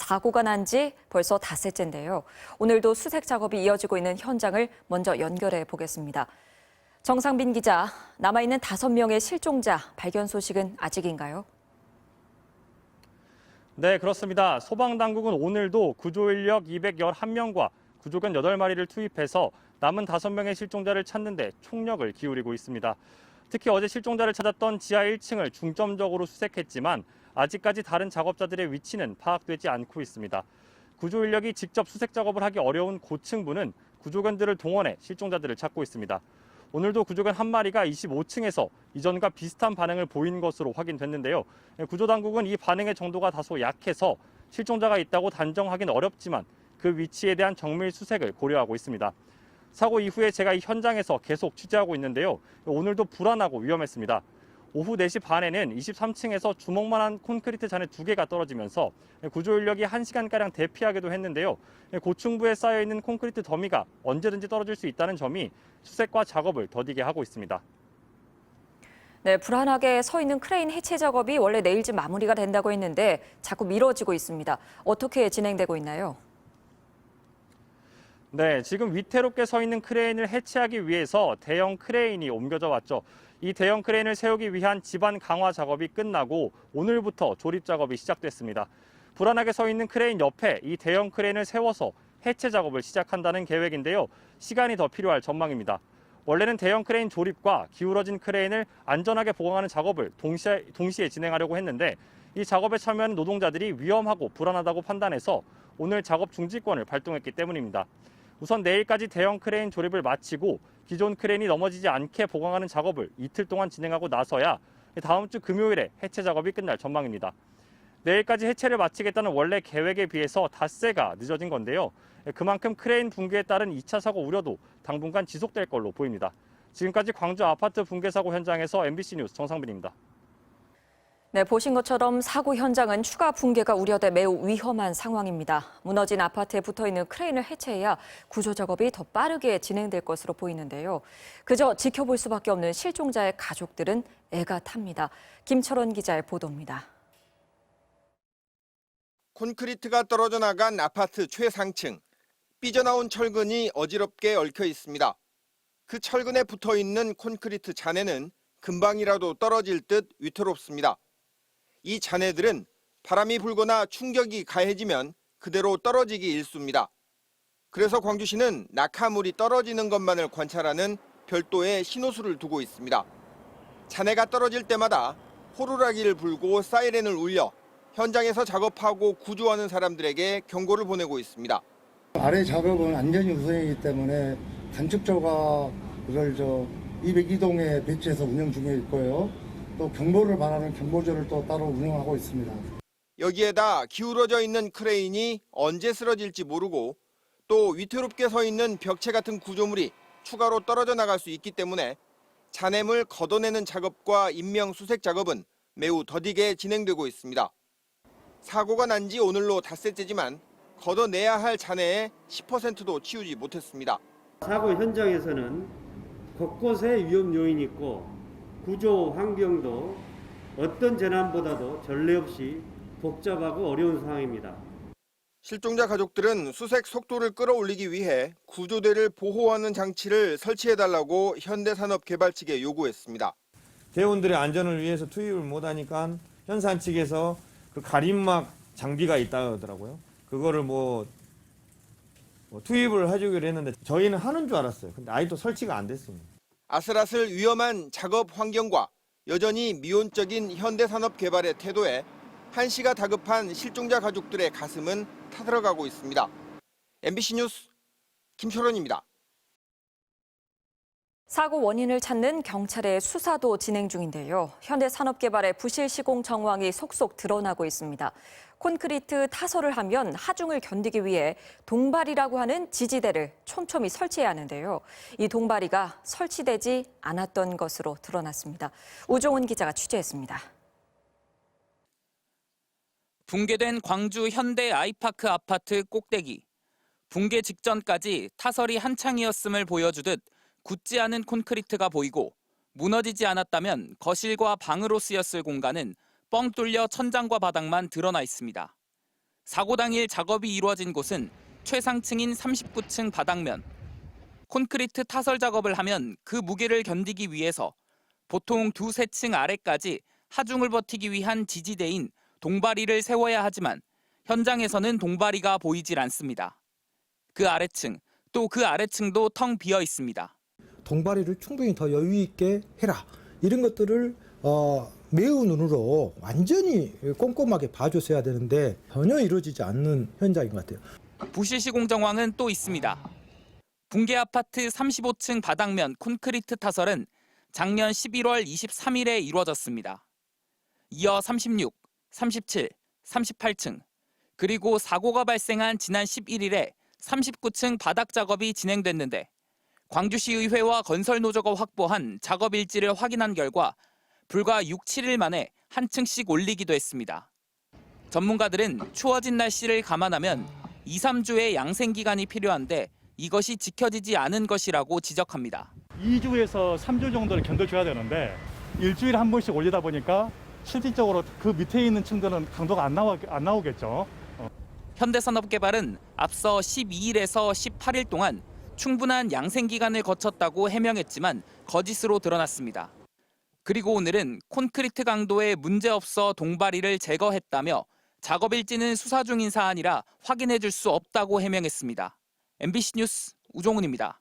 사고가 난 지 벌써 닷새째인데요. 오늘도 수색 작업이 이어지고 있는 현장을 먼저 연결해 보겠습니다. 정상빈 기자, 남아있는 5명의 실종자 발견 소식은 아직인가요? 네, 그렇습니다. 소방당국은 오늘도 구조인력 211명과 구조견 8마리를 투입해서 남은 5명의 실종자를 찾는 데 총력을 기울이고 있습니다. 특히 어제 실종자를 찾았던 지하 1층을 중점적으로 수색했지만 아직까지 다른 작업자들의 위치는 파악되지 않고 있습니다. 구조인력이 직접 수색 작업을 하기 어려운 고층부는 구조견들을 동원해 실종자들을 찾고 있습니다. 오늘도 구조견 한 마리가 25층에서 이전과 비슷한 반응을 보인 것으로 확인됐는데요. 구조당국은 이 반응의 정도가 다소 약해서 실종자가 있다고 단정하기는 어렵지만 그 위치에 대한 정밀 수색을 고려하고 있습니다. 사고 이후에 제가 이 현장에서 계속 취재하고 있는데요. 오늘도 불안하고 위험했습니다. 오후 4시 반에는 23층에서 주먹만한 콘크리트 잔해 2개가 떨어지면서 구조인력이 1시간가량 대피하기도 했는데요. 고층부에 쌓여있는 콘크리트 더미가 언제든지 떨어질 수 있다는 점이 수색과 작업을 더디게 하고 있습니다. 네, 불안하게 서 있는 크레인 해체 작업이 원래 내일쯤 마무리가 된다고 했는데 자꾸 미뤄지고 있습니다. 어떻게 진행되고 있나요? 네, 지금 위태롭게 서 있는 크레인을 해체하기 위해서 대형 크레인이 옮겨져 왔죠. 이 대형 크레인을 세우기 위한 지반 강화 작업이 끝나고 오늘부터 조립 작업이 시작됐습니다. 불안하게 서 있는 크레인 옆에 이 대형 크레인을 세워서 해체 작업을 시작한다는 계획인데요. 시간이 더 필요할 전망입니다. 원래는 대형 크레인 조립과 기울어진 크레인을 안전하게 보강하는 작업을 동시에 진행하려고 했는데 이 작업에 참여하는 노동자들이 위험하고 불안하다고 판단해서 오늘 작업 중지권을 발동했기 때문입니다. 우선 내일까지 대형 크레인 조립을 마치고 기존 크레인이 넘어지지 않게 보강하는 작업을 이틀 동안 진행하고 나서야 다음 주 금요일에 해체 작업이 끝날 전망입니다. 내일까지 해체를 마치겠다는 원래 계획에 비해서 닷새가 늦어진 건데요. 그만큼 크레인 붕괴에 따른 2차 사고 우려도 당분간 지속될 걸로 보입니다. 지금까지 광주 아파트 붕괴 사고 현장에서 MBC 뉴스 정상빈입니다. 네, 보신 것처럼 사고 현장은 추가 붕괴가 우려돼 매우 위험한 상황입니다. 무너진 아파트에 붙어있는 크레인을 해체해야 구조 작업이 더 빠르게 진행될 것으로 보이는데요. 그저 지켜볼 수밖에 없는 실종자의 가족들은 애가 탑니다. 김철원 기자의 보도입니다. 콘크리트가 떨어져 나간 아파트 최상층. 삐져나온 철근이 어지럽게 얽혀 있습니다. 그 철근에 붙어있는 콘크리트 잔해는 금방이라도 떨어질 듯 위태롭습니다. 이 잔해들은 바람이 불거나 충격이 가해지면 그대로 떨어지기 일쑤입니다. 그래서 광주시는 낙하물이 떨어지는 것만을 관찰하는 별도의 신호수를 두고 있습니다. 잔해가 떨어질 때마다 호루라기를 불고 사이렌을 울려 현장에서 작업하고 구조하는 사람들에게 경고를 보내고 있습니다. 아래 작업은 안전이 우선이기 때문에 단축조가 이걸 202동에 배치해서 운영 중에 있고요. 또 경보를 말하는 경보조를 또 따로 운영하고 있습니다. 여기에다 기울어져 있는 크레인이 언제 쓰러질지 모르고 또 위태롭게 서 있는 벽체 같은 구조물이 추가로 떨어져 나갈 수 있기 때문에 잔해물 걷어내는 작업과 인명 수색 작업은 매우 더디게 진행되고 있습니다. 사고가 난 지 오늘로 닷새째지만 걷어내야 할 잔해의 10%도 치우지 못했습니다. 사고 현장에서는 곳곳에 위험 요인이 있고 구조 환경도 어떤 재난보다도 전례 없이 복잡하고 어려운 상황입니다. 실종자 가족들은 수색 속도를 끌어올리기 위해 구조대를 보호하는 장치를 설치해달라고 현대산업개발 측에 요구했습니다. 대원들의 안전을 위해서 투입을 못하니까 현산 측에서 그 가림막 장비가 있다 하더라고요. 그거를 투입을 해주기로 했는데 저희는 하는 줄 알았어요. 근데 아직도 설치가 안 됐습니다. 아슬아슬 위험한 작업 환경과 여전히 미온적인 현대산업개발의 태도에 한시가 다급한 실종자 가족들의 가슴은 타들어가고 있습니다. MBC 뉴스 김철원입니다. 사고 원인을 찾는 경찰의 수사도 진행 중인데요. 현대산업개발의 부실 시공 정황이 속속 드러나고 있습니다. 콘크리트 타설을 하면 하중을 견디기 위해 동바리라고 하는 지지대를 촘촘히 설치해야 하는데요. 이 동바리가 설치되지 않았던 것으로 드러났습니다. 우종훈 기자가 취재했습니다. 붕괴된 광주 현대 아이파크 아파트 꼭대기. 붕괴 직전까지 타설이 한창이었음을 보여주듯 굳지 않은 콘크리트가 보이고 무너지지 않았다면 거실과 방으로 쓰였을 공간은 뻥 뚫려 천장과 바닥만 드러나 있습니다. 사고 당일 작업이 이루어진 곳은 최상층인 39층 바닥면. 콘크리트 타설 작업을 하면 그 무게를 견디기 위해서 보통 2-3층 아래까지 하중을 버티기 위한 지지대인 동바리를 세워야 하지만 현장에서는 동바리가 보이질 않습니다. 그 아래층, 또 그 아래층도 텅 비어 있습니다. 동바리를 충분히 더 여유 있게 해라. 이런 것들을 매우 눈으로 완전히 꼼꼼하게 봐줬어야 되는데 전혀 이루어지지 않는 현장인 것 같아요. 부실 시공 정황은 또 있습니다. 붕괴 아파트 35층 바닥면 콘크리트 타설은 작년 11월 23일에 이루어졌습니다. 이어 36, 37, 38층, 그리고 사고가 발생한 지난 11일에 39층 바닥 작업이 진행됐는데 광주시의회와 건설노조가 확보한 작업 일지를 확인한 결과 불과 6, 7일 만에 한 층씩 올리기도 했습니다. 전문가들은 추워진 날씨를 감안하면 2, 3주의 양생 기간이 필요한데 이것이 지켜지지 않은 것이라고 지적합니다. 2주에서 3주 정도를 견뎌줘야 되는데 일주일에 한 번씩 올리다 보니까 실질적으로 그 밑에 있는 층들은 강도가 안 나오겠죠. 현대산업개발은 앞서 12일에서 18일 동안 충분한 양생 기간을 거쳤다고 해명했지만 거짓으로 드러났습니다. 그리고 오늘은 콘크리트 강도에 문제없어 동바리를 제거했다며 작업 일지는 수사 중인 사안이라 확인해 줄 수 없다고 해명했습니다. MBC 뉴스 우종훈입니다.